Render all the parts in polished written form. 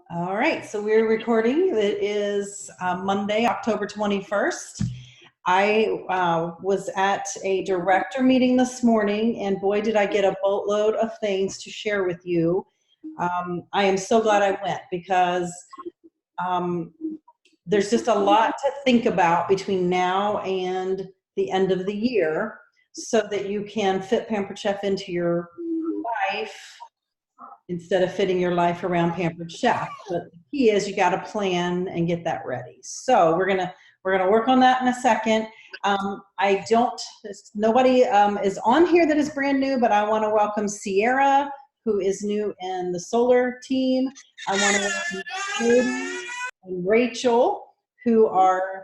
All right, so we're recording. It is Monday, October 21st. I was at a director meeting this morning, and boy, did I get a boatload of things to share with you. I am so glad I went because there's just a lot to think about between now and the end of the year so that you can fit Pampered Chef into your life instead of fitting your life around Pampered Chef. But the key is you got to plan and get that ready. So we're gonna work on that in a second. Nobody is on here that is brand new, but I want to welcome Sierra, who is new in the solar team. I want to welcome Katie and Rachel, who are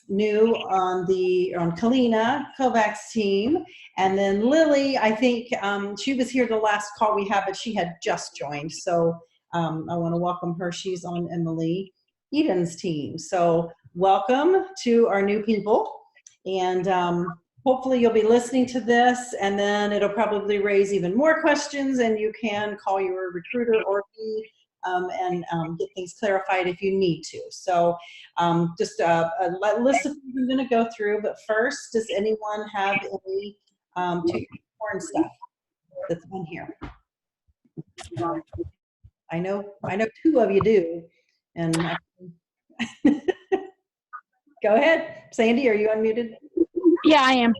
new on Kalina Kovac's team. And then Lily, I think she was here the last call we had, but she had just joined. So I want to welcome her. She's on Emily Eden's team. So welcome to our new people. And hopefully you'll be listening to this, and then it'll probably raise even more questions, and you can call your recruiter or me and get things clarified if you need to. So just a list of things I'm going to go through. But first, does anyone have any corn stuff that's on here? I know two of you do. And go ahead, Sandy. Are you unmuted? Yeah, I am.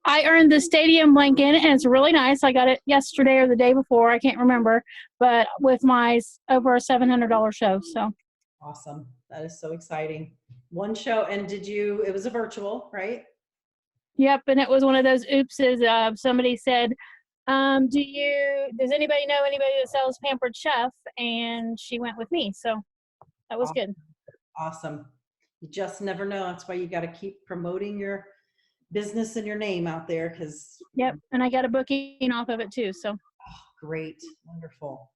I earned the stadium blanket, and it's really nice. I got it yesterday or the day before. I can't remember, but with my over $700 show. So awesome. That is so exciting. One show, and it was a virtual, right? Yep, and it was one of those oopses. Somebody said, does anybody know anybody that sells Pampered Chef? And she went with me, so that was good. Awesome. You just never know. That's why you got to keep promoting your business and your name out there. Yep, and I got a booking off of it too. So great, wonderful.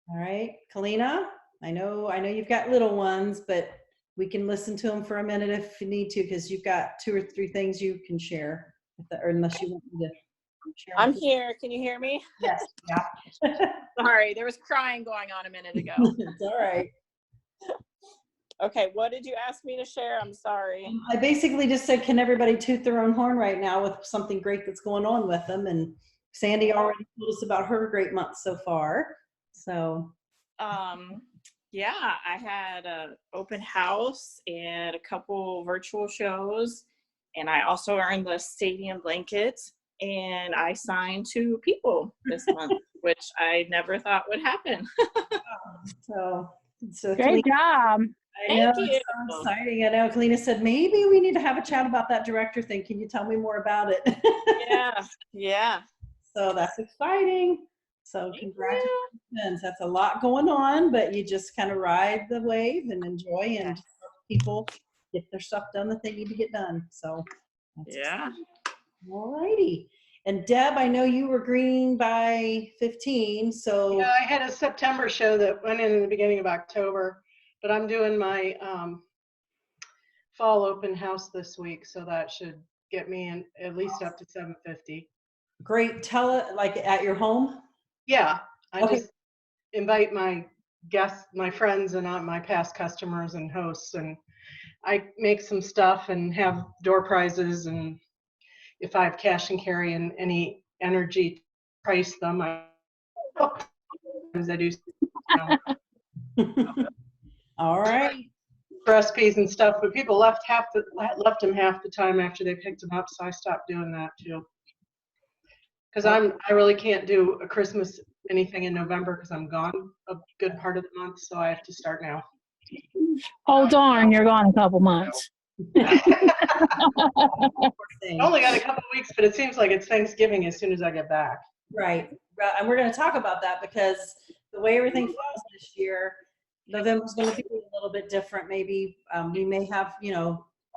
All right, Kalina, I know you've got little ones, but we can listen to them for a minute if you need to, because you've got 2 or 3 things you can share, or unless you want me to share. I'm here. Can you hear me? Yes. Yeah. Sorry, there was crying going on a minute ago. It's all right. Okay, what did you ask me to share? I'm sorry. I basically just said, can everybody toot their own horn right now with something great that's going on with them? And Sandy already told us about her great month so far. So yeah, I had an open house and a couple virtual shows, and I also earned the stadium blanket, and I signed 2 people this month, which I never thought would happen. So great job. I know, it's so exciting. I know Kalina said, maybe we need to have a chat about that director thing. Can you tell me more about it? Yeah. So that's exciting. So congratulations. That's a lot going on, but you just kind of ride the wave and enjoy and people get their stuff done that they need to get done. So that's exciting. All righty. And Deb, I know you were green by 15. So yeah, I had a September show that went in the beginning of October. But I'm doing my fall open house this week, so that should get me in at least up to 750. Great. Tell it like at your home? Yeah, I just invite my guests, my friends, and my past customers and hosts, and I make some stuff and have door prizes, and if I have cash and carry and any energy to price them, I do. All right. Recipes and stuff, but people left them half the time after they picked them up, so I stopped doing that too. Because I really can't do a Christmas anything in November because I'm gone a good part of the month, so I have to start now. Oh darn, you're gone a couple months. Only got a couple weeks, but it seems like it's Thanksgiving as soon as I get back. Right. And we're going to talk about that because the way everything falls this year, November's going to be a little bit different. Maybe we may have,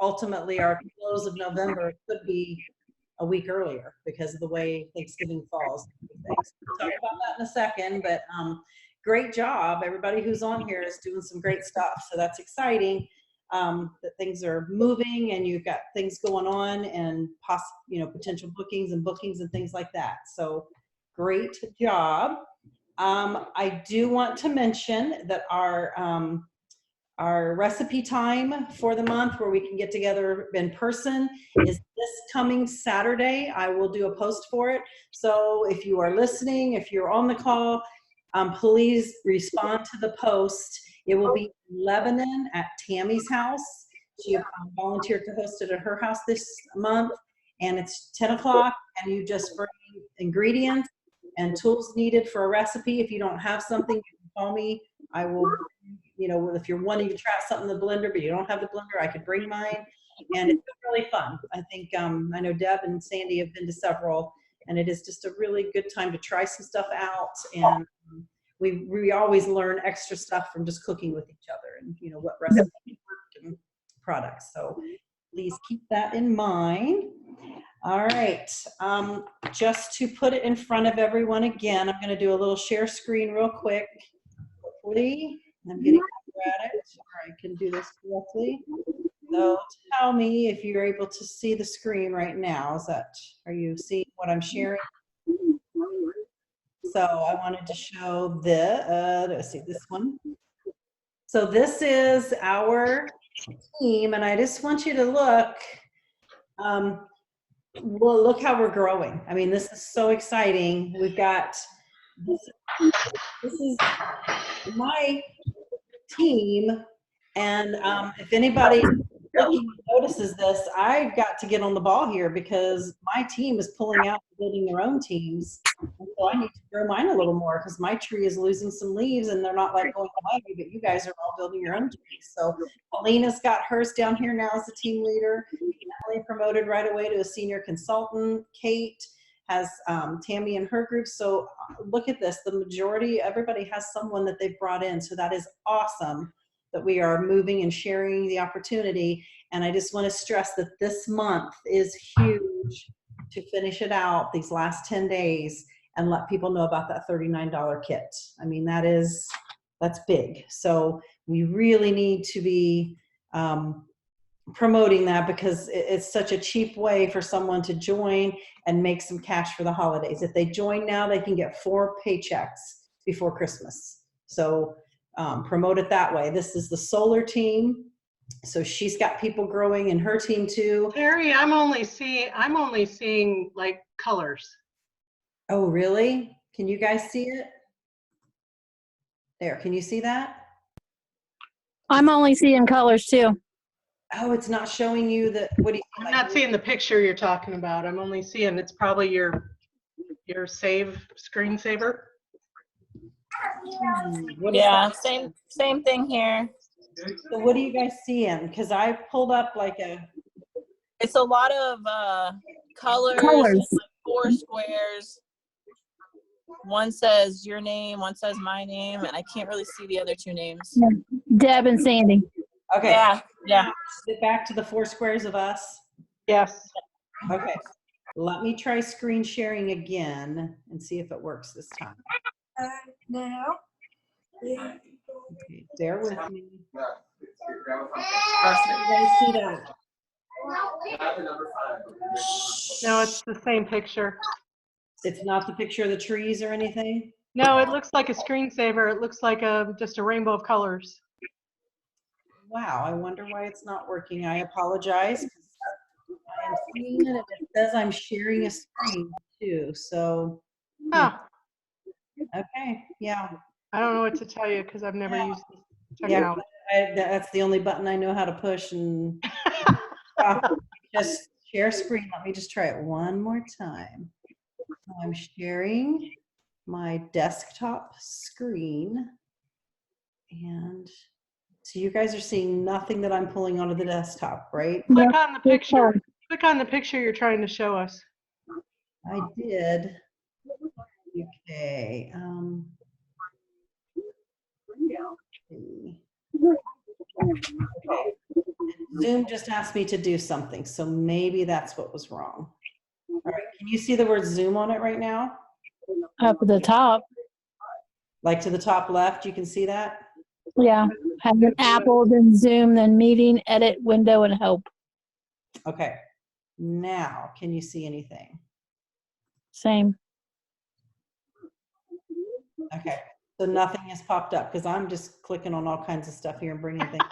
ultimately our close of November could be a week earlier because of the way Thanksgiving falls. We'll talk about that in a second, but great job. Everybody who's on here is doing some great stuff. So that's exciting that things are moving and you've got things going on and potential bookings and things like that. So great job. I do want to mention that our recipe time for the month where we can get together in person is this coming Saturday. I will do a post for it. So if you are listening, if you're on the call, please respond to the post. It will be in Lebanon at Tammy's house. She volunteered to host it at her house this month, and it's 10 o'clock, and you just bring ingredients and tools needed for a recipe. If you don't have something, you can call me. I will, if you're wanting to try something in the blender, but you don't have the blender, I could bring mine. And it's really fun. I think, I know Deb and Sandy have been to several, and it is just a really good time to try some stuff out. And we always learn extra stuff from just cooking with each other and, what recipes work and products. So please keep that in mind. All right. Just to put it in front of everyone again, I'm going to do a little share screen real quick. Hopefully, I'm getting better at it, or I can do this correctly. So tell me if you're able to see the screen right now. Are you seeing what I'm sharing? So I wanted to show let's see this one. So this is our team, and I just want you to look. Well, look how we're growing. I mean, this is so exciting. We've got this is my team, and if anybody looking notices this, I've got to get on the ball here because my team is pulling out and building their own teams. And so I need to grow mine a little more because my tree is losing some leaves and they're not like going away, but you guys are all building your own trees. So Alina's got hers down here now as a team leader. Emily promoted right away to a senior consultant. Kate has Tammy in her group. So look at this, the majority, everybody has someone that they've brought in. So that is awesome that we are moving and sharing the opportunity. And I just want to stress that this month is huge to finish it out these last 10 days and let people know about that $39 kit. I mean, that's big. So we really need to be promoting that because it's such a cheap way for someone to join and make some cash for the holidays. If they join now, they can get 4 paychecks before Christmas. So promote it that way. This is the solar team. So she's got people growing in her team too. Terry, I'm only seeing like colors. Oh, really? Can you guys see it? There, can you see that? I'm only seeing colors too. Oh, it's not showing you the, what do you I'm not seeing the picture you're talking about. I'm only seeing, it's probably your screensaver. Yeah, same thing here. So what are you guys seeing? Because I pulled up It's a lot of colors. Colors. Like 4 squares. One says your name, one says my name, and I can't really see the other 2 names. Deb and Sandy. okay. Yeah. Get back to the 4 squares of us. Yes. Okay. Let me try screen sharing again and see if it works this time. Now. Okay, bear with me. You guys see that? No, it's the same picture. It's not the picture of the trees or anything? No, it looks like a screensaver. It looks like just a rainbow of colors. Wow, I wonder why it's not working. I apologize. I am seeing it. It says I'm sharing a screen too. So, Huh. okay, yeah. I don't know what to tell you because I've never used this Yeah, technology. that's the only button I know how to push. And just share screen. Let me just try it one more time. I'm sharing my desktop screen. And so you guys are seeing nothing that I'm pulling onto the desktop, right? Click on the picture. Click on the picture you're trying to show us. I did. Okay. Okay. Zoom just asked me to do something, so maybe that's what was wrong. All right. Can you see the word Zoom on it right now? Up at the top. Like to the top left, you can see that? Yeah. Have an Apple, then Zoom, then meeting, edit, window, and help. Okay. Now, can you see anything? Same. Okay, so nothing has popped up because I'm just clicking on all kinds of stuff here and bringing things.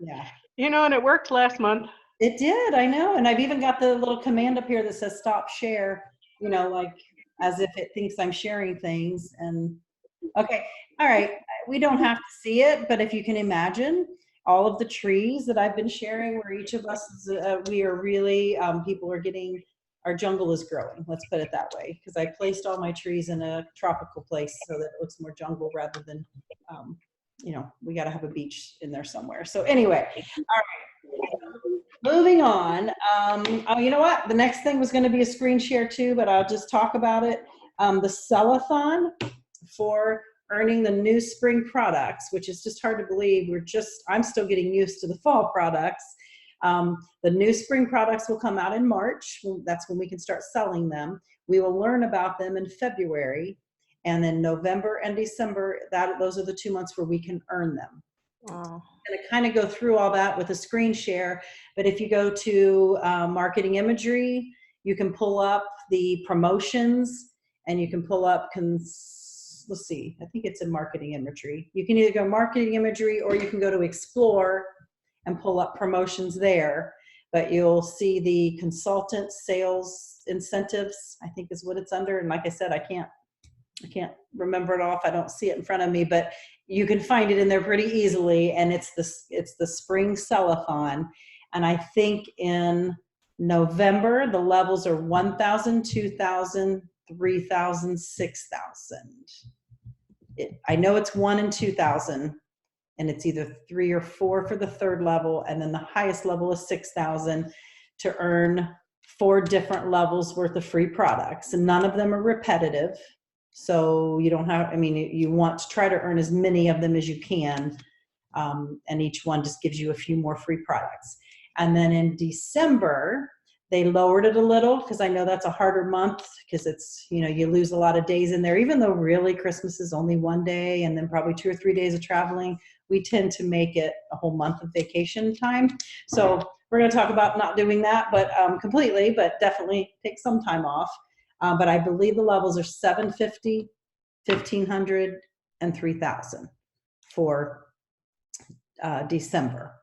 Yeah, You know, and it worked last month. it did. I know, and I've even got the little command up here that says "stop share." You know, like as if it thinks I'm sharing things. And okay, all right, we don't have to see it, but if you can imagine all of the trees that I've been sharing, where each of us is, we are really people are getting. Our jungle is growing. Let's put it that way, because I placed all my trees in a tropical place so that it looks more jungle rather than, you know, we got to have a beach in there somewhere. So anyway, all right, moving on. Oh, you know what? The next thing was going to be a screen share too, but I'll just talk about it. The sell-a-thon for earning the new spring products, which is just hard to believe. I'm still getting used to the fall products. The new spring products will come out in March. That's when we can start selling them. We will learn about them in February, and then November and December, those are the 2 months where we can earn them. Wow. I'm going to kind of go through all that with a screen share, but if you go to marketing imagery, you can pull up the promotions, and you can pull up, let's see, I think it's in marketing imagery. You can either go marketing imagery or you can go to explore and pull up promotions there, but you'll see the consultant sales incentives, I think is what it's under. And like I said, I can't remember it off. I don't see it in front of me, but you can find it in there pretty easily. And it's the spring sell-a-thon. And I think in November, the levels are 1,000, 2,000, 3,000, 6,000. I know it's 1 and 2,000. And it's either 3 or 4 for the third level, and then the highest level is 6,000 to earn 4 different levels worth of free products. And none of them are repetitive. So you don't have, I mean, you want to try to earn as many of them as you can. And each one just gives you a few more free products. And then in December, they lowered it a little because I know that's a harder month because it's, you know, you lose a lot of days in there, even though really Christmas is only 1 day and then probably 2 or 3 days of traveling. We tend to make it a whole month of vacation time. So we're going to talk about not doing that, but completely, but definitely take some time off. But I believe the levels are 750, 1,500, and 3,000 for December.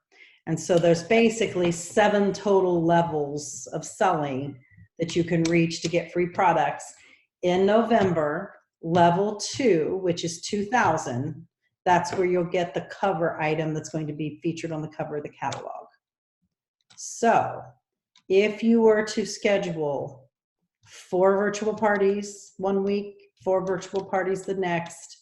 And so there's basically 7 total levels of selling that you can reach to get free products. In November, level 2, which is 2,000, that's where you'll get the cover item that's going to be featured on the cover of the catalog. So if you were to schedule 4 virtual parties 1 week, 4 virtual parties the next,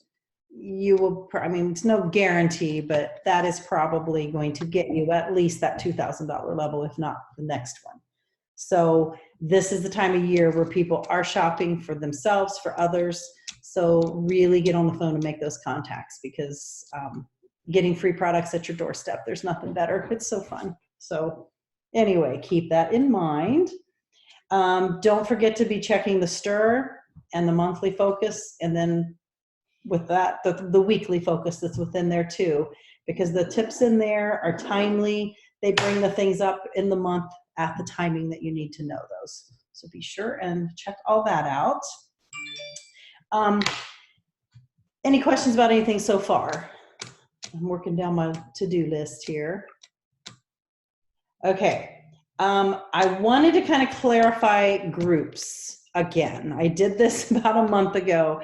you will, I mean, it's no guarantee, but that is probably going to get you at least that $2,000 level, if not the next one. So this is the time of year where people are shopping for themselves, for others. So really get on the phone and make those contacts, because getting free products at your doorstep, there's nothing better. It's so fun. So anyway, keep that in mind. Don't forget to be checking the STIR and the monthly focus, and then with that, the weekly focus that's within there too, because the tips in there are timely. They bring the things up in the month at the timing that you need to know those. So be sure and check all that out. Any questions about anything so far? I'm working down my to-do list here. Okay. I wanted to kind of clarify groups again. I did this about a month ago.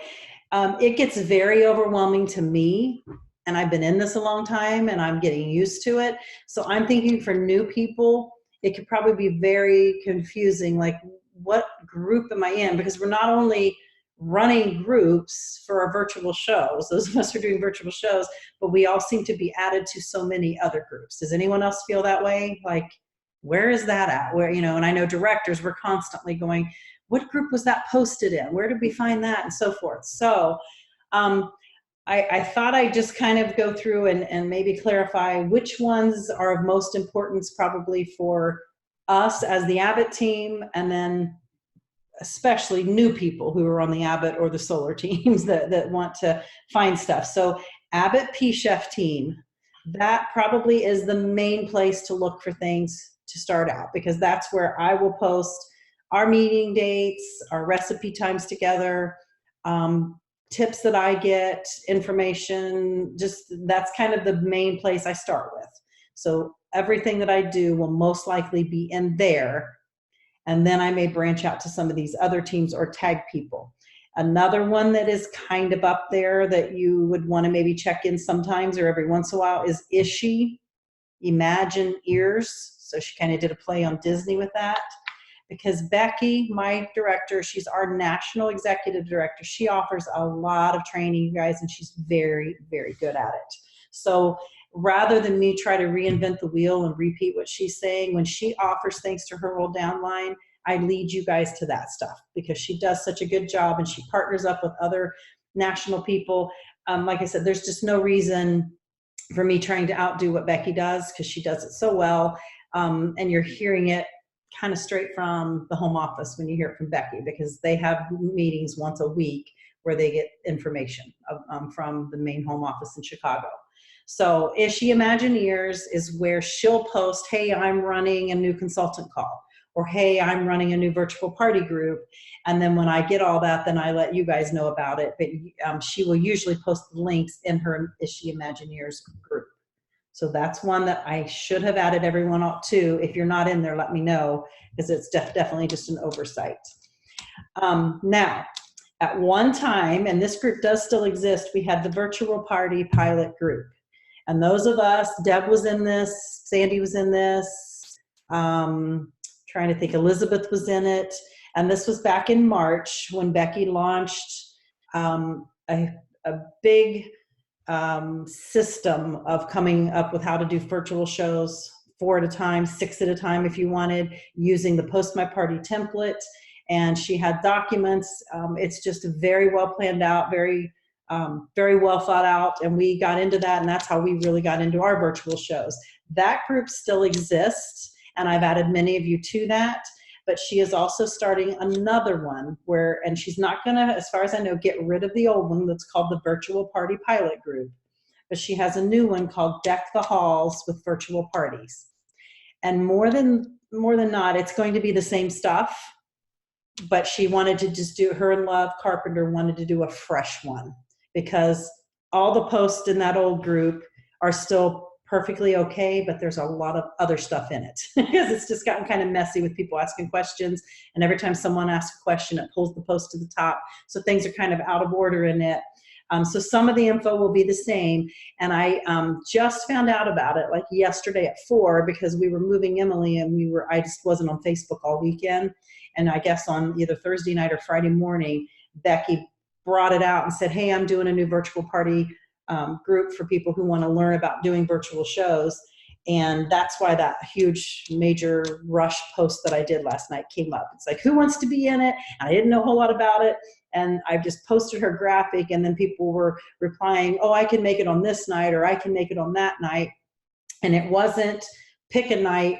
It gets very overwhelming to me, and I've been in this a long time and I'm getting used to it. So I'm thinking for new people, it could probably be very confusing. Like, what group am I in? Because we're not only running groups for our virtual shows, those of us who are doing virtual shows, but we all seem to be added to so many other groups. Does anyone else feel that way? Like, where is that at? Where, you know, and I know directors were constantly going, what group was that posted in? Where did we find that? And so forth. So I thought I'd just kind of go through and maybe clarify which ones are of most importance probably for us as the Abbott team, and then especially new people who are on the Abbott or the Solar teams that want to find stuff. So Abbott PChef team, that probably is the main place to look for things to start out, because that's where I will post our meeting dates, our recipe times together, tips that I get, information, just that's kind of the main place I start with. So everything that I do will most likely be in there. And then I may branch out to some of these other teams or tag people. Another one that is kind of up there that you would want to maybe check in sometimes or every once in a while is Ishi Imagine Ears. So she kind of did a play on Disney with that. Because Becky, my director, she's our national executive director. She offers a lot of training, you guys, and she's very, very good at it. So rather than me try to reinvent the wheel and repeat what she's saying, when she offers things to her whole downline, I lead you guys to that stuff because she does such a good job and she partners up with other national people. Like I said, there's just no reason for me trying to outdo what Becky does because she does it so well. And you're hearing it kind of straight from the home office when you hear it from Becky, because they have meetings once a week where they get information from the main home office in Chicago. So Ishi Imagineers is where she'll post, hey, I'm running a new consultant call, or hey, I'm running a new virtual party group. And then when I get all that, then I let you guys know about it. But she will usually post the links in her Ishi Imagineers group. So that's one that I should have added everyone up to. If you're not in there, let me know, because it's definitely just an oversight. Now, at one time, and this group does still exist, we had the virtual party pilot group. And those of us, Deb was in this, Sandy was in this, trying to think, Elizabeth was in it. And this was back in March when Becky launched a big system of coming up with how to do virtual shows, 4 at a time, 6 at a time if you wanted, using the Post My Party template. And she had documents. It's just very well planned out, very well thought out. And we got into that, and that's how we really got into our virtual shows. That group still exists, and I've added many of you to that. But she is also starting another one and she's not going to, as far as I know, get rid of the old one that's called the Virtual Party Pilot Group. But she has a new one called Deck the Halls with Virtual Parties. And more than not, it's going to be the same stuff. But she wanted to just do, her and Love Carpenter wanted to do a fresh one, because all the posts in that old group are still perfectly okay, but there's a lot of other stuff in it because it's just gotten kind of messy with people asking questions. And every time someone asks a question, it pulls the post to the top. So things are kind of out of order in it. So some of the info will be the same. And I just found out about it like yesterday at 4, because we were moving Emily and I just wasn't on Facebook all weekend. And I guess on either Thursday night or Friday morning, Becky brought it out and said, hey, I'm doing a new virtual party group for people who want to learn about doing virtual shows. And that's why that huge major rush post that I did last night came up. It's like, who wants to be in it? And I didn't know a whole lot about it. And I just posted her graphic, and then people were replying, oh, I can make it on this night, or I can make it on that night. And it wasn't pick a night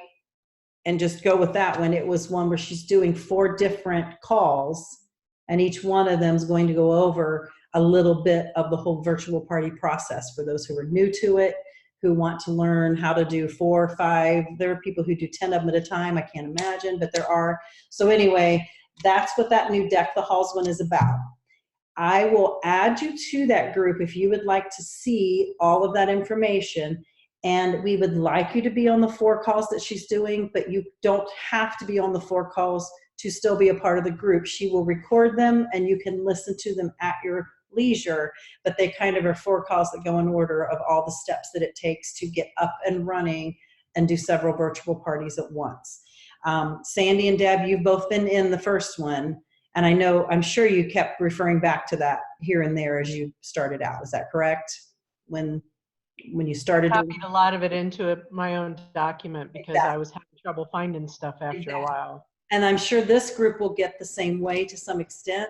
and just go with that one. It was one where she's doing 4 different calls, and each one of them is going to go over a little bit of the whole virtual party process for those who are new to it, who want to learn how to do 4 or 5. There are people who do 10 of them at a time. I can't imagine, but there are. So anyway, that's what that new Deck the Halls one is about. I will add you to that group if you would like to see all of that information. And we would like you to be on the 4 calls that she's doing, but you don't have to be on the 4 calls to still be a part of the group. She will record them and you can listen to them at your leisure, but they kind of are 4 calls that go in order of all the steps that it takes to get up and running and do several virtual parties at once. Sandy and Deb, you've both been in the first one, and I'm sure you kept referring back to that here and there as you started out. Is that correct? When you started? I copied a lot of it into my own document because I was having trouble finding stuff after a while. And I'm sure this group will get the same way to some extent,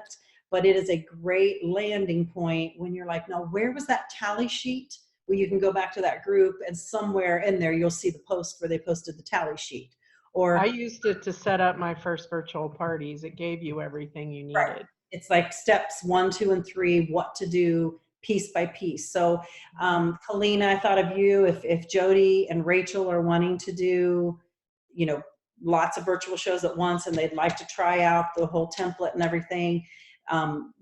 but it is a great landing point when you're like, no, where was that tally sheet? Well, you can go back to that group, and somewhere in there you'll see the post where they posted the tally sheet. Or I used it to set up my first virtual parties. It gave you everything you needed. Right. It's like steps 1, 2, and 3, what to do piece by piece. So Kalina, I thought of you if Jody and Rachel are wanting to do, lots of virtual shows at once and they'd like to try out the whole template and everything.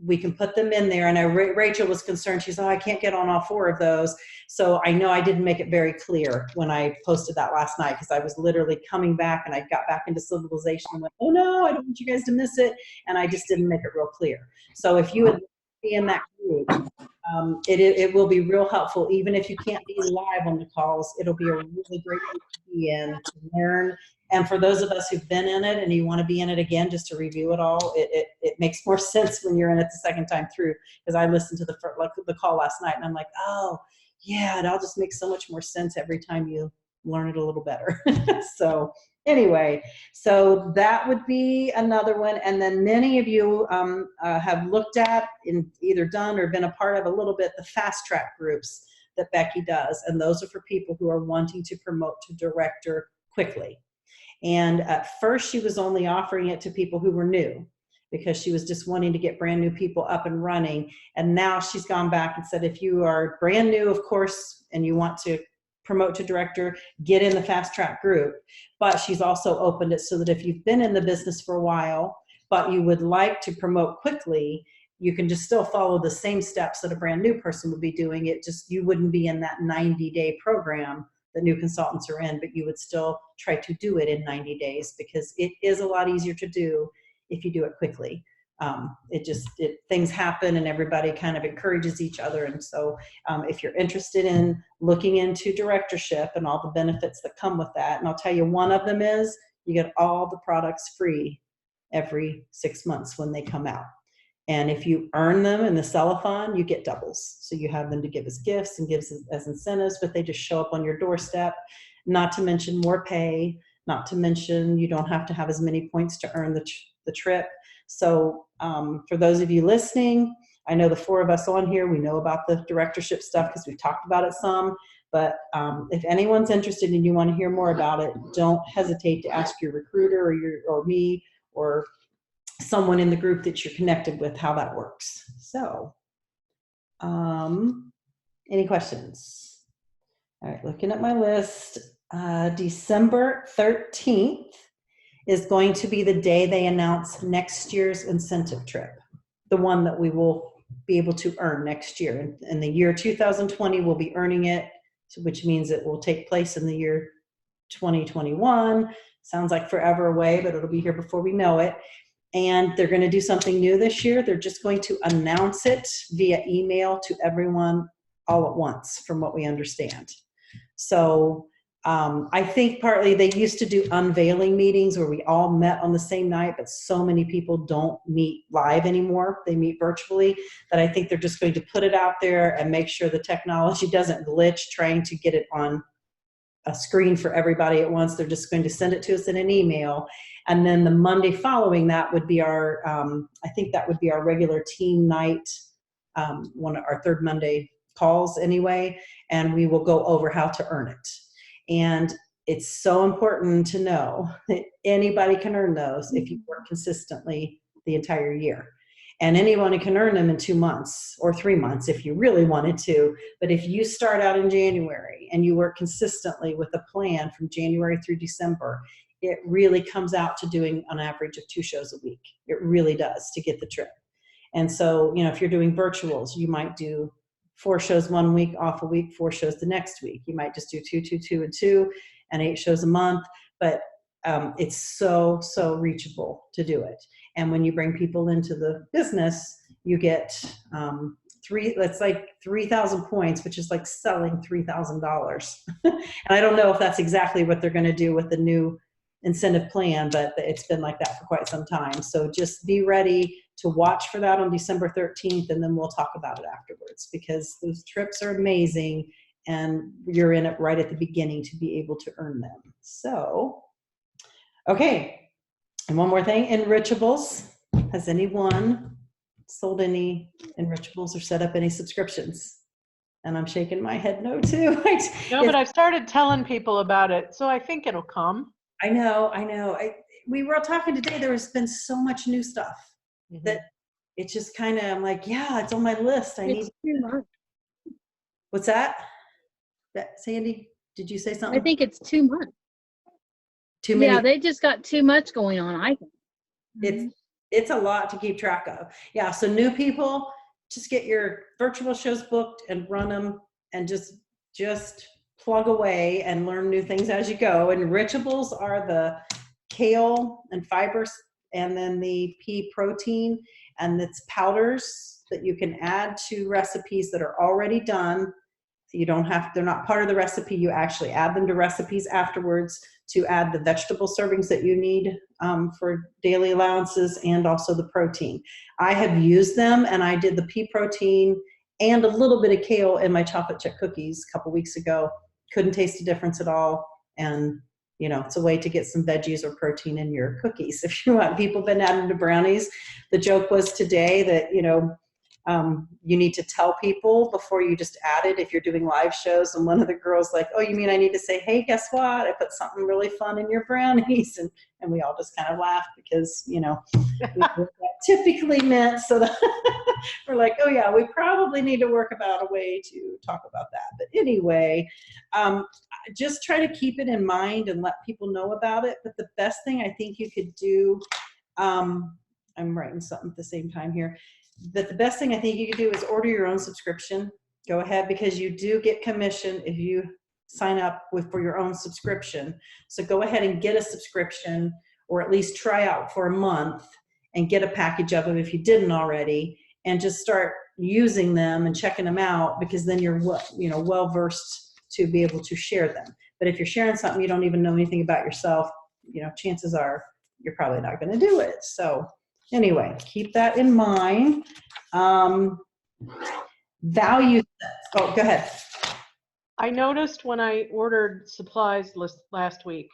we can put them in there. And Rachel was concerned. She's, oh, I can't get on all 4 of those. So I know I didn't make it very clear when I posted that last night, because I was literally coming back and I got back into civilization and went, oh no, I don't want you guys to miss it. And I just didn't make it real clear. So if you would be in that group, it will be real helpful. Even if you can't be live on the calls, it'll be a really great group to be in, to learn. And for those of us who've been in it and you want to be in it again, just to review it all, it makes more sense when you're in it the second time through. Because I listened to the call last night and I'm like, oh yeah, it all just makes so much more sense every time you learn it a little better. So anyway, so that would be another one. And then many of you have looked at and either done or been a part of a little bit the fast track groups that Becky does. And those are for people who are wanting to promote to director quickly. And at first she was only offering it to people who were new, because she was just wanting to get brand new people up and running. And now she's gone back and said, if you are brand new, of course, and you want to promote to director, get in the fast track group. But she's also opened it so that if you've been in the business for a while, but you would like to promote quickly, you can just still follow the same steps that a brand new person would be doing. It just, you wouldn't be in that 90-day program that new consultants are in, but you would still try to do it in 90 days, because it is a lot easier to do if you do it quickly. Things happen and everybody kind of encourages each other. And so if you're interested in looking into directorship and all the benefits that come with that, and I'll tell you, one of them is you get all the products free every 6 months when they come out. And if you earn them in the sell-a-thon, you get doubles. So you have them to give as gifts and give as incentives, but they just show up on your doorstep. Not to mention more pay, not to mention you don't have to have as many points to earn the trip. So for those of you listening, I know the 4 of us on here, we know about the directorship stuff because we've talked about it some. But if anyone's interested and you want to hear more about it, don't hesitate to ask your recruiter or me or someone in the group that you're connected with how that works. So any questions? All right, looking at my list, December 13th is going to be the day they announce next year's incentive trip, the one that we will be able to earn next year. In the year 2020, we'll be earning it, which means it will take place in the year 2021. Sounds like forever away, but it'll be here before we know it. And they're going to do something new this year. They're just going to announce it via email to everyone all at once, from what we understand. So I think partly they used to do unveiling meetings where we all met on the same night, but so many people don't meet live anymore. They meet virtually, that I think they're just going to put it out there and make sure the technology doesn't glitch trying to get it on a screen for everybody at once. They're just going to send it to us in an email. And then the Monday following that would be our, I think that would be our regular team night, one of our third Monday calls anyway, and we will go over how to earn it. And it's so important to know that anybody can earn those if you work consistently the entire year. And anyone can earn them in 2 months or 3 months if you really wanted to. But if you start out in January and you work consistently with a plan from January through December, it really comes out to doing an average of 2 shows a week. It really does, to get the trip. And so, you know, if you're doing virtuals, you might do 4 shows 1 week, off a week, 4 shows the next week. You might just do 2, 2, 2, and 2, and 8 shows a month. But it's so reachable to do it. And when you bring people into the business, you get that's like 3,000 points, which is like selling $3,000. And I don't know if that's exactly what they're going to do with the new incentive plan, but it's been like that for quite some time. So just be ready to watch for that on December 13th, and then we'll talk about it afterwards, because those trips are amazing and you're in it right at the beginning to be able to earn them. So, okay. And one more thing, enrichables. Has anyone sold any enrichables or set up any subscriptions? And I'm shaking my head no too. No, but I've started telling people about it, so I think it'll come. I know. We were all talking today, there has been so much new stuff that it's just kind of, I'm like, yeah, it's on my list. It's 2 months. What's that? Sandy, did you say something? I think it's 2 months. Too many. Yeah, they just got too much going on, I think. It's a lot to keep track of. Yeah, so new people, just get your virtual shows booked and run them and just plug away and learn new things as you go. Enrichables are the kale and fibers and then the pea protein, and it's powders that you can add to recipes that are already done. You don't have, they're not part of the recipe. You actually add them to recipes afterwards to add the vegetable servings that you need for daily allowances and also the protein. I have used them, and I did the pea protein and a little bit of kale in my chocolate chip cookies a couple weeks ago. Couldn't taste a difference at all. And you know, it's a way to get some veggies or protein in your cookies if you want. People have been adding to brownies. The joke was today that, you know, you need to tell people before you just add it if you're doing live shows. And one of the girls like, oh, you mean I need to say, hey, guess what? I put something really fun in your brownies. And we all just kind of laughed because, you know, that typically meant, so that we're like, oh yeah, we probably need to work about a way to talk about that. But anyway, just try to keep it in mind and let people know about it. But the best thing I think you could do, I'm writing something at the same time here, but the best thing I think you could do is order your own subscription. Go ahead, because you do get commission if you sign up for your own subscription. So go ahead and get a subscription, or at least try out for a month and get a package of them if you didn't already, and just start using them and checking them out, because then you're well versed to be able to share them. But if you're sharing something you don't even know anything about yourself, you know, chances are you're probably not going to do it. So anyway, keep that in mind. Value sets. Oh, go ahead. I noticed when I ordered supplies last week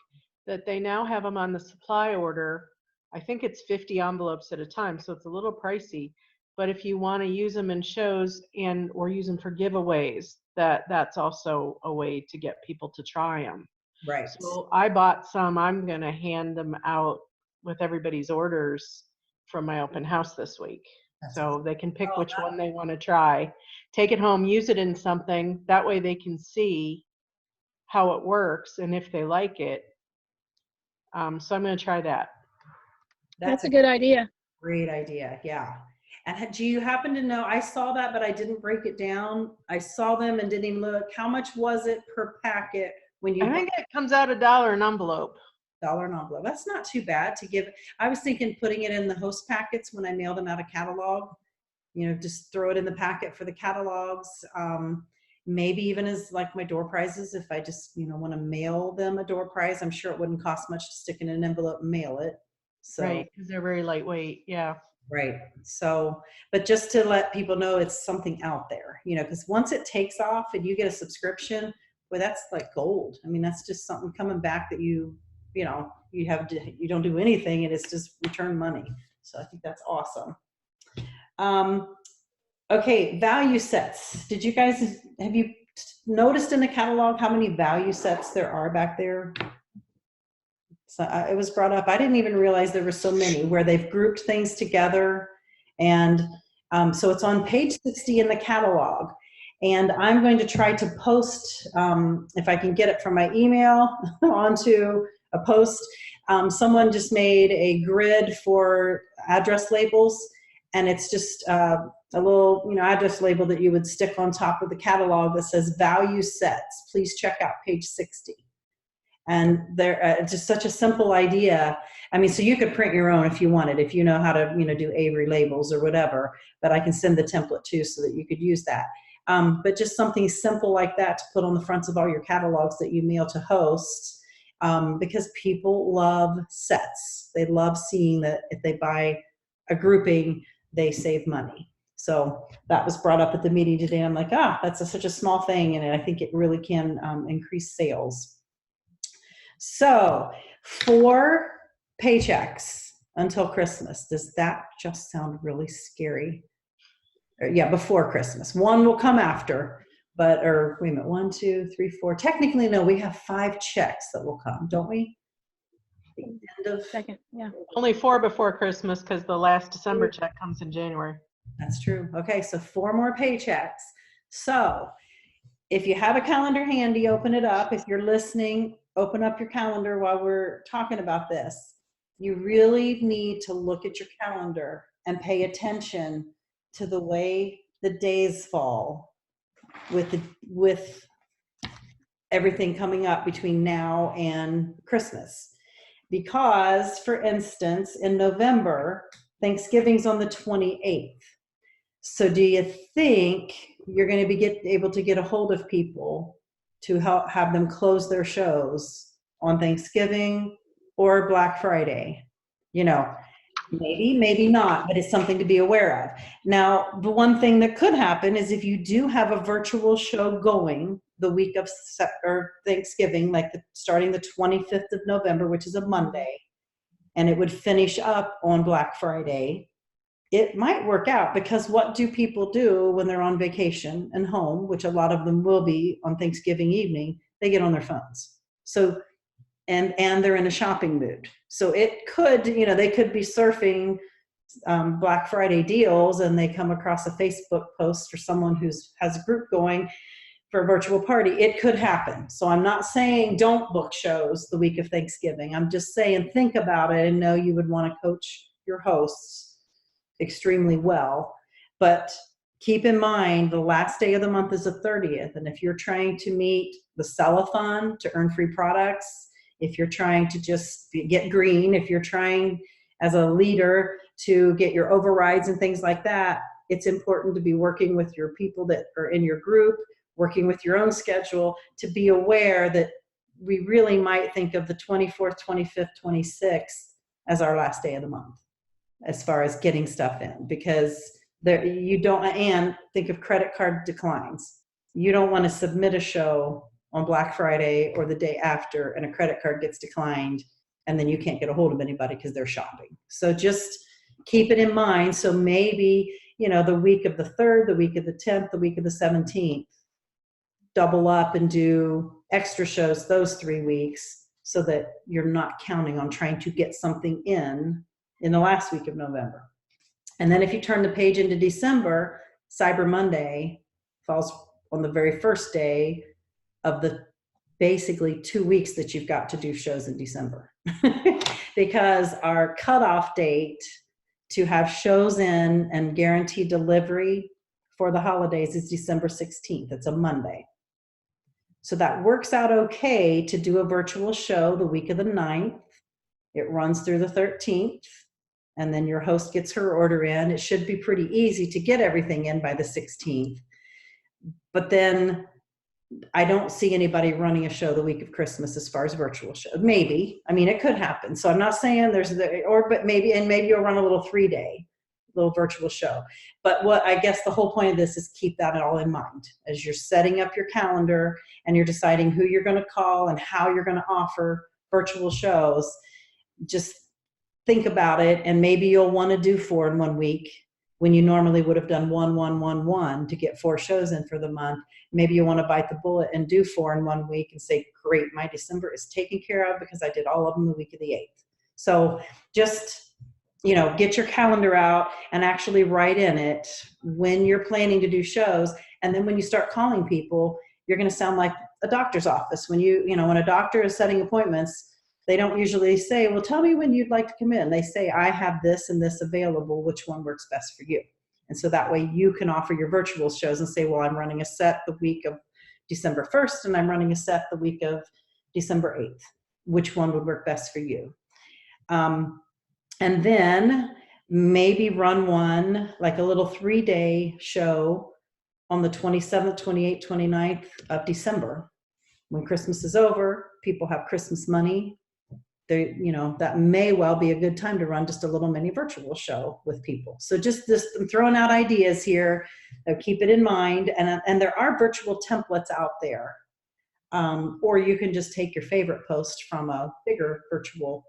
that they now have them on the supply order. I think it's 50 envelopes at a time, so it's a little pricey. But if you want to use them in shows and or use them for giveaways, that's also a way to get people to try them. Right. So I bought some. I'm going to hand them out with everybody's orders from my open house this week. So they can pick which one they want to try, take it home, use it in something. That way they can see how it works and if they like it. So I'm going to try that. That's a good idea. Great idea. Yeah. And do you happen to know, I saw that, but I didn't break it down. I saw them and didn't even look. How much was it per packet when you? I think it comes out $1 an envelope. $1 an envelope. That's not too bad to give. I was thinking putting it in the host packets when I mail them out a catalog, you know, just throw it in the packet for the catalogs. Maybe even as like my door prizes, if I just, you know, want to mail them a door prize, I'm sure it wouldn't cost much to stick in an envelope and mail it. So, right, because they're very lightweight. Yeah. Right. So, but just to let people know it's something out there, you know, because once it takes off and you get a subscription, well, that's like gold. I mean, that's just something coming back that you know, you don't do anything and it's just return money. So I think that's awesome. Okay, value sets. Did you guys, have you noticed in the catalog how many value sets there are back there? So it was brought up. I didn't even realize there were so many, where they've grouped things together. And so it's on page 60 in the catalog. And I'm going to try to post, if I can get it from my email, onto a post. Someone just made a grid for address labels, and it's just a little, you know, address label that you would stick on top of the catalog that says value sets. Please check out page 60. And they're just such a simple idea. I mean, so you could print your own if you wanted, if you know how to, you know, do Avery labels or whatever, but I can send the template too so that you could use that. But just something simple like that to put on the fronts of all your catalogs that you mail to hosts, because people love sets. They love seeing that if they buy a grouping, they save money. So that was brought up at the meeting today. I'm like, that's such a small thing, and I think it really can increase sales. So 4 paychecks until Christmas. Does that just sound really scary? Yeah, before Christmas. 1 will come after, but, or wait a minute, 1, 2, 3, 4. Technically, no, we have 5 checks that will come, don't we? The end of Second, yeah. Only 4 before Christmas, because the last December check comes in January. That's true. Okay, so 4 more paychecks. So if you have a calendar handy, open it up. If you're listening, open up your calendar while we're talking about this. you really need to look at your calendar and pay attention to the way the days fall with everything coming up between now and Christmas. Because, for instance, in November, Thanksgiving's on the 28th. So do you think you're going to be able to get a hold of people to help have them close their shows on Thanksgiving or Black Friday? You know, maybe not, but it's something to be aware of. Now, the one thing that could happen is if you do have a virtual show going the week of or Thanksgiving, like starting the 25th of November, which is a Monday, and it would finish up on Black Friday, it might work out, because what do people do when they're on vacation and home, which a lot of them will be on Thanksgiving evening? They get on their phones. So, and they're in a shopping mood. So it could, they could be surfing Black Friday deals, and they come across a Facebook post for someone has a group going for a virtual party. It could happen. So I'm not saying don't book shows the week of Thanksgiving. I'm just saying think about it and know you would want to coach your hosts extremely well. But keep in mind the last day of the month is the 30th. And if you're trying to meet the sell-a-thon to earn free products, if you're trying to just get green, if you're trying as a leader to get your overrides and things like that, it's important to be working with your people that are in your group, working with your own schedule, to be aware that we really might think of the 24th, 25th, 26th as our last day of the month as far as getting stuff in, because you don't, and think of credit card declines. You don't want to submit a show on Black Friday or the day after and a credit card gets declined and then you can't get a hold of anybody because they're shopping. So just keep it in mind. So maybe, the week of the 3rd, the week of the 10th, the week of the 17th, double up and do extra shows those 3 weeks so that you're not counting on trying to get something in the last week of November. And then if you turn the page into December, Cyber Monday falls on the very first day of the basically 2 weeks that you've got to do shows in December. Because our cutoff date to have shows in and guaranteed delivery for the holidays is December 16th. It's a Monday. So that works out okay to do a virtual show the week of the 9th. It runs through the 13th, and then your host gets her order in. It should be pretty easy to get everything in by the 16th. But then I don't see anybody running a show the week of Christmas as far as virtual show. Maybe, it could happen. So I'm not saying but maybe you'll run a little 3-day little virtual show. But what I guess the whole point of this is keep that all in mind as you're setting up your calendar and you're deciding who you're going to call and how you're going to offer virtual shows. Just think about it, and maybe you'll want to do 4 in 1 week when you normally would have done 1, 1, 1, 1 to get 4 shows in for the month. Maybe you want to bite the bullet and do 4 in 1 week and say, great, my December is taken care of because I did all of them the week of the 8th. So just, get your calendar out and actually write in it when you're planning to do shows. And then when you start calling people, you're going to sound like a doctor's office. When when a doctor is setting appointments, they don't usually say, well, tell me when you'd like to come in. They say, I have this and this available. Which one works best for you? And so that way you can offer your virtual shows and say, well, I'm running a set the week of December 1st and I'm running a set the week of December 8th. Which one would work best for you? And then maybe run one, like a little 3-day show on the 27th, 28th, 29th of December. When Christmas is over, people have Christmas money. That may well be a good time to run just a little mini virtual show with people. So just this, I'm throwing out ideas here. Keep it in mind. And there are virtual templates out there. Or you can just take your favorite post from a bigger virtual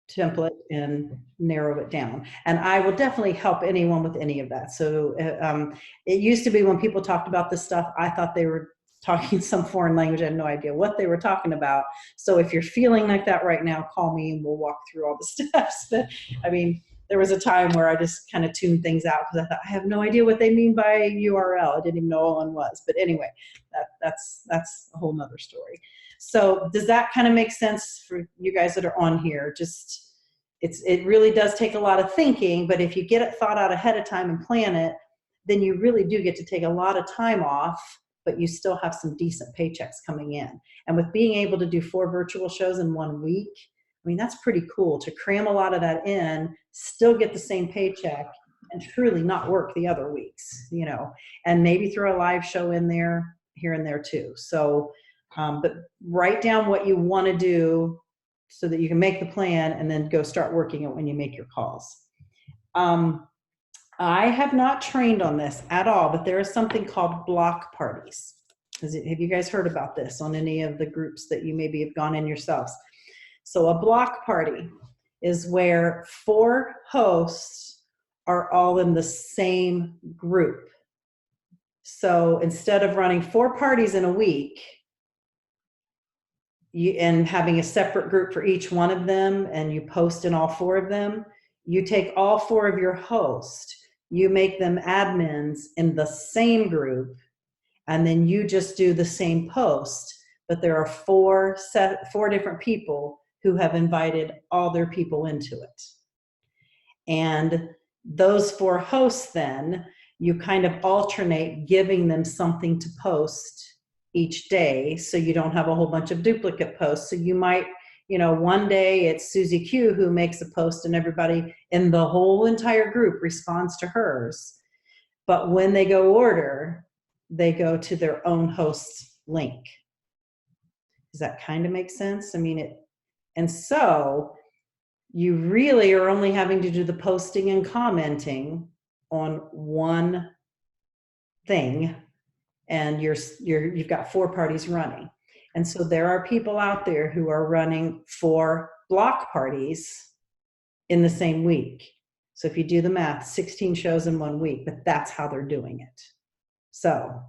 template and narrow it down. And I will definitely help anyone with any of that. So it used to be when people talked about this stuff, I thought they were talking some foreign language. I had no idea what they were talking about. So if you're feeling like that right now, call me and we'll walk through all the steps. But there was a time where I just kind of tuned things out because I thought, I have no idea what they mean by URL. I didn't even know what one was. But anyway, that's a whole nother story. So does that kind of make sense for you guys that are on here? Just it really does take a lot of thinking, but if you get it thought out ahead of time and plan it, then you really do get to take a lot of time off, but you still have some decent paychecks coming in. And with being able to do 4 virtual shows in 1 week, I mean, that's pretty cool to cram a lot of that in, still get the same paycheck, and truly not work the other weeks, you know, and maybe throw a live show in there, here and there too. So, but write down what you want to do so that you can make the plan and then go start working it when you make your calls. I have not trained on this at all, but there is something called block parties. Have you guys heard about this on any of the groups that you maybe have gone in yourselves? So a block party is where 4 hosts are all in the same group. So instead of running 4 parties in a week and having a separate group for each one of them, and you post in all 4 of them, you take all 4 of your hosts, you make them admins in the same group, and then you just do the same post, but there are 4 different people who have invited all their people into it. And those 4 hosts, then you kind of alternate giving them something to post each day, so you don't have a whole bunch of duplicate posts. So you might, you know, one day it's Susie Q who makes a post and everybody in the whole entire group responds to hers. But when they go order, they go to their own host's link. Does that kind of make sense? I mean, and so you really are only having to do the posting and commenting on one thing, and you've got 4 parties running. And so there are people out there who are running 4 block parties in the same week. So if you do the math, 16 shows in 1 week, but that's how they're doing it. So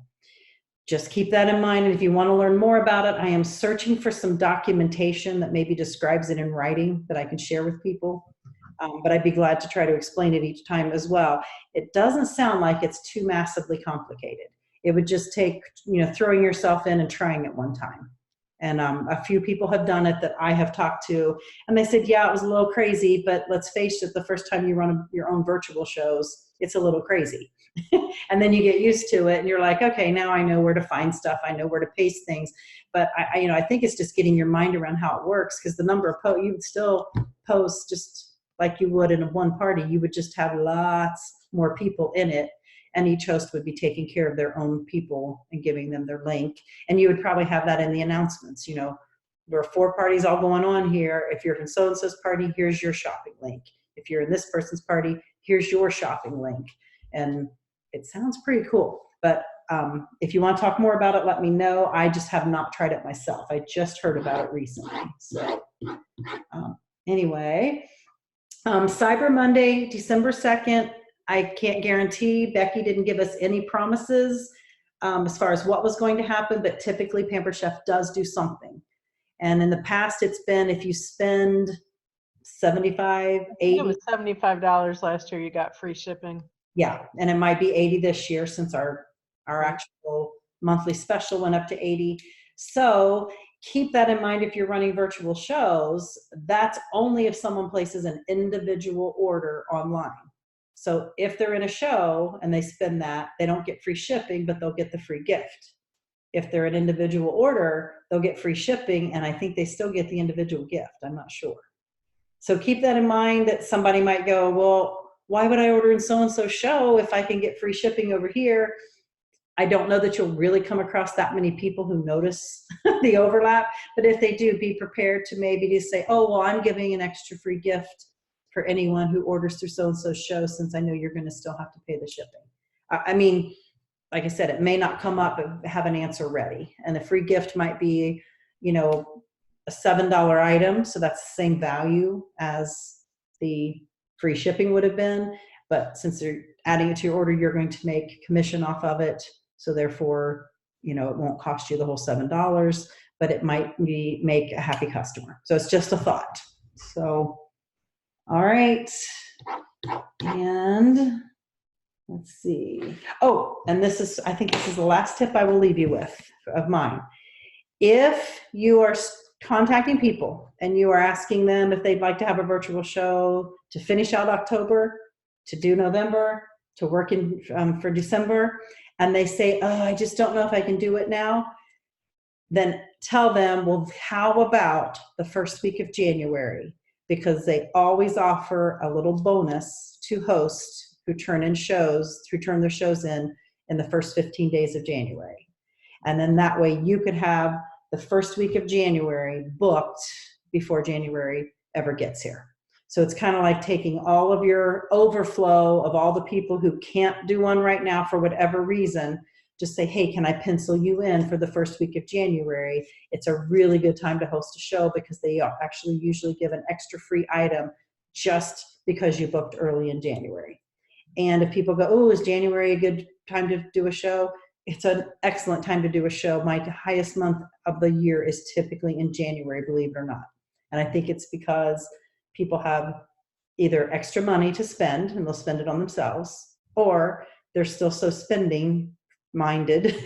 just keep that in mind. And if you want to learn more about it, I am searching for some documentation that maybe describes it in writing that I can share with people. But I'd be glad to try to explain it each time as well. It doesn't sound like it's too massively complicated. It would just take, you know, throwing yourself in and trying it one time. And a few people have done it that I have talked to, and they said, yeah, it was a little crazy, but let's face it, the first time you run your own virtual shows, it's a little crazy. And then you get used to it and you're like, okay, now I know where to find stuff. I know where to paste things. But I think it's just getting your mind around how it works, because the number of you would still post just like you would in one party. You would just have lots more people in it, and each host would be taking care of their own people and giving them their link. And you would probably have that in the announcements. You know, there are 4 parties all going on here. If you're in so-and-so's party, here's your shopping link. If you're in this person's party, here's your shopping link. And it sounds pretty cool. But if you want to talk more about it, let me know. I just have not tried it myself. I just heard about it recently. So anyway, Cyber Monday, December 2nd, I can't guarantee. Becky didn't give us any promises as far as what was going to happen, but typically Pampered Chef does do something. And in the past, it's been if you spend $75, $80. It was $75 last year. You got free shipping. Yeah, and it might be $80 this year since our actual monthly special went up to $80. So keep that in mind if you're running virtual shows. That's only if someone places an individual order online. So if they're in a show and they spend that, they don't get free shipping, but they'll get the free gift. If they're an individual order, they'll get free shipping, and I think they still get the individual gift. I'm not sure. So keep that in mind, that somebody might go, well, why would I order in so-and-so show if I can get free shipping over here? I don't know that you'll really come across that many people who notice the overlap, but if they do, be prepared to maybe just say, oh, well, I'm giving an extra free gift for anyone who orders through so-and-so show, since I know you're going to still have to pay the shipping. I mean, like I said, it may not come up, but have an answer ready. And the free gift might be, you know, a $7 item. So that's the same value as the free shipping would have been. But since they're adding it to your order, you're going to make commission off of it. So therefore, you know, it won't cost you the whole $7, but it might make a happy customer. So it's just a thought. So, all right. And let's see. Oh, and I think this is the last tip I will leave you with of mine. If you are contacting people and you are asking them if they'd like to have a virtual show to finish out October, to do November, to work in for December, and they say, oh, I just don't know if I can do it now, then tell them, well, how about the first week of January? Because they always offer a little bonus to hosts who turn their shows in the first 15 days of January. And then that way you could have the first week of January booked before January ever gets here. So it's kind of like taking all of your overflow of all the people who can't do one right now for whatever reason, just say, hey, can I pencil you in for the first week of January? It's a really good time to host a show because they actually usually give an extra free item just because you booked early in January. And if people go, oh, is January a good time to do a show? It's an excellent time to do a show. My highest month of the year is typically in January, believe it or not. And I think it's because people have either extra money to spend and they'll spend it on themselves, or they're still so spending minded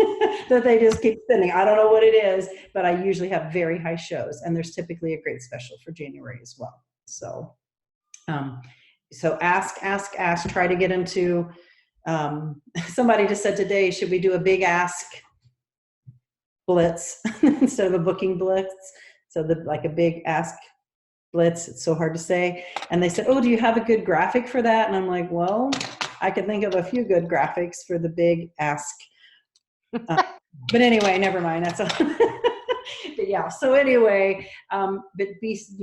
that they just keep spending. I don't know what it is, but I usually have very high shows, and there's typically a great special for January as well. So, so ask, try to get into, somebody just said today, should we do a big ask blitz instead of a booking blitz? So like a big ask blitz, it's so hard to say. And they said, oh, do you have a good graphic for that? And I'm like, well, I can think of a few good graphics for the big ask. But anyway, never mind. That's all. But yeah, so anyway, but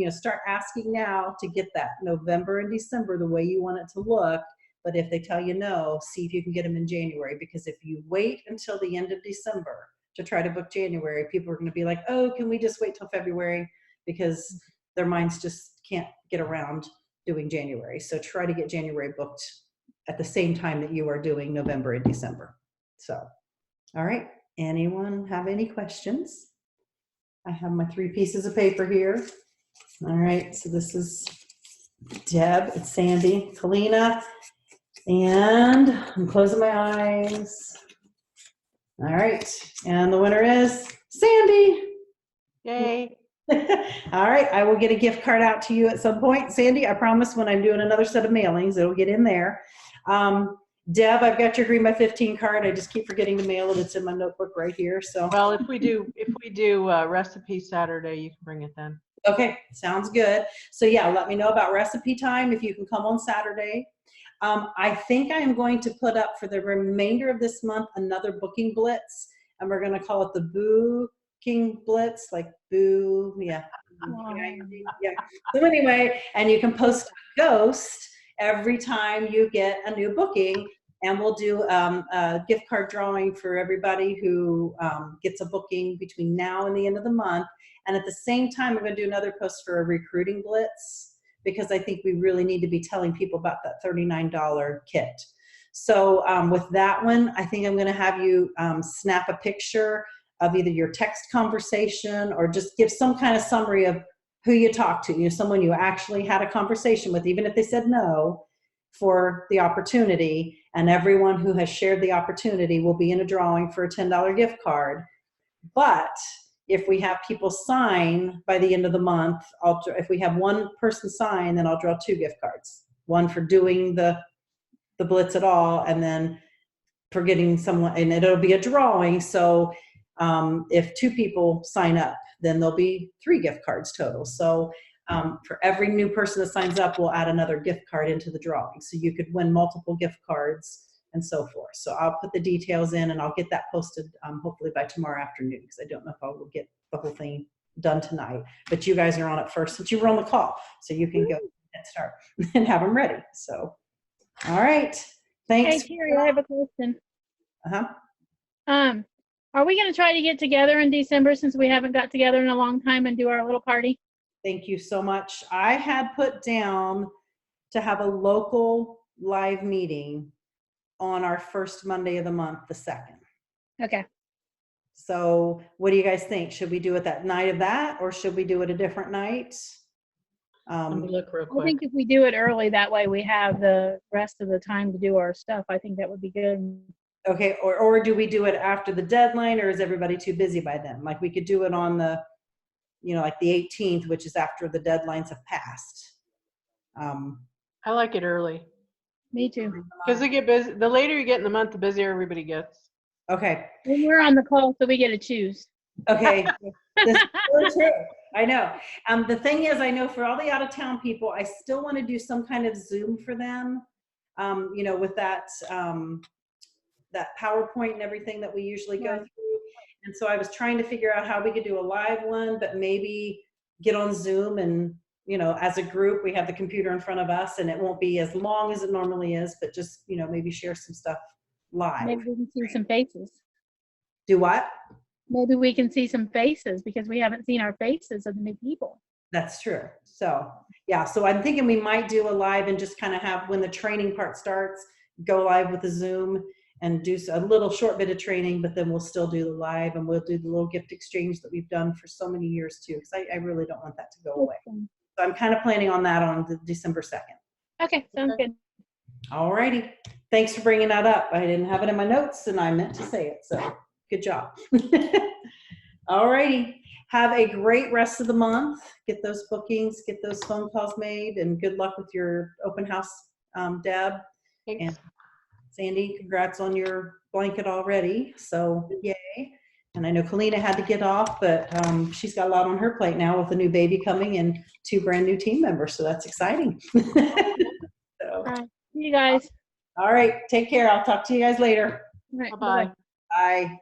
start asking now to get that November and December the way you want it to look. But if they tell you no, see if you can get them in January, because if you wait until the end of December to try to book January, people are going to be like, oh, can we just wait till February? Because their minds just can't get around doing January. So try to get January booked at the same time that you are doing November and December. So, all right. Anyone have any questions? I have my 3 pieces of paper here. All right. So this is Deb, it's Sandy, Kalina, and I'm closing my eyes. All right. And the winner is Sandy. Yay. All right, I will get a gift card out to you at some point, Sandy. I promise when I'm doing another set of mailings, it'll get in there. Deb, I've got your Green by 15 card. I just keep forgetting to mail it. It's in my notebook right here. So, Well, if we do recipe Saturday, you can bring it then. okay, sounds good. So yeah, let me know about recipe time if you can come on Saturday. I think I am going to put up for the remainder of this month another booking blitz, and we're going to call it the Boo King Blitz, like boo, yeah. Yeah. So anyway, and you can post a ghost every time you get a new booking, and we'll do a gift card drawing for everybody who gets a booking between now and the end of the month. And at the same time, I'm going to do another post for a recruiting blitz, because I think we really need to be telling people about that $39 kit. So with that one, I think I'm going to have you snap a picture of either your text conversation or just give some kind of summary of who you talked to, someone you actually had a conversation with, even if they said no, for the opportunity. And everyone who has shared the opportunity will be in a drawing for a $10 gift card. But if we have people sign by the end of the month, if we have one person sign, then I'll draw 2 gift cards, one for doing the blitz at all, and then for getting someone, and it'll be a drawing. So if 2 people sign up, then there'll be 3 gift cards total. So for every new person that signs up, we'll add another gift card into the drawing. So you could win multiple gift cards and so forth. So I'll put the details in, and I'll get that posted hopefully by tomorrow afternoon, because I don't know if I will get the whole thing done tonight. But you guys are on it first since you were on the call. So you can go and start and have them ready. So, all right. Thanks. Hey, Terry, I have a question. Uh-huh. Are we going to try to get together in December, since we haven't got together in a long time, and do our little party? Thank you so much. I had put down to have a local live meeting on our first Monday of the month, the 2nd. Okay. So what do you guys think? Should we do it that night of that, or should we do it a different night? Let me look real I quick. think if we do it early, that way we have the rest of the time to do our stuff. I think that would be good. Okay, or do we do it after the deadline, or is everybody too busy by then? Like we could do it on the like the 18th, which is after the deadlines have passed. I like it early Me too. because they get busy. The later you get in the month, the busier everybody gets. Okay. And we're on the call, so we get to choose. Okay. This is really true. I know. The thing is, I know for all the out of town people, I still want to do some kind of Zoom for them. With that PowerPoint and everything that we usually go through. And so I was trying to figure out how we could do a live one, but maybe get on Zoom and, as a group, we have the computer in front of us and it won't be as long as it normally is, but just, maybe share some stuff live. Maybe we can see some faces. Do what? Maybe we can see some faces because we haven't seen our faces of the new people. That's true. So, yeah, so I'm thinking we might do a live and just kind of have, when the training part starts, go live with the Zoom and do a little short bit of training, but then we'll still do the live and we'll do the little gift exchange that we've done for so many years too, because I really don't want that to go away. So I'm kind of planning on that on December 2nd. Okay, sounds good. All righty. Thanks for bringing that up. I didn't have it in my notes and I meant to say it, so good job. All righty. Have a great rest of the month. Get those bookings, get those phone calls made, and good luck with your open house, Deb. Thanks. And Sandy, congrats on your blanket already. So yay. And I know Kalina had to get off, but she's got a lot on her plate now with a new baby coming and 2 brand new team members. So that's exciting. So, All right. See you guys. all right. Take care. I'll talk to you guys later. All right, Bye-bye. Bye.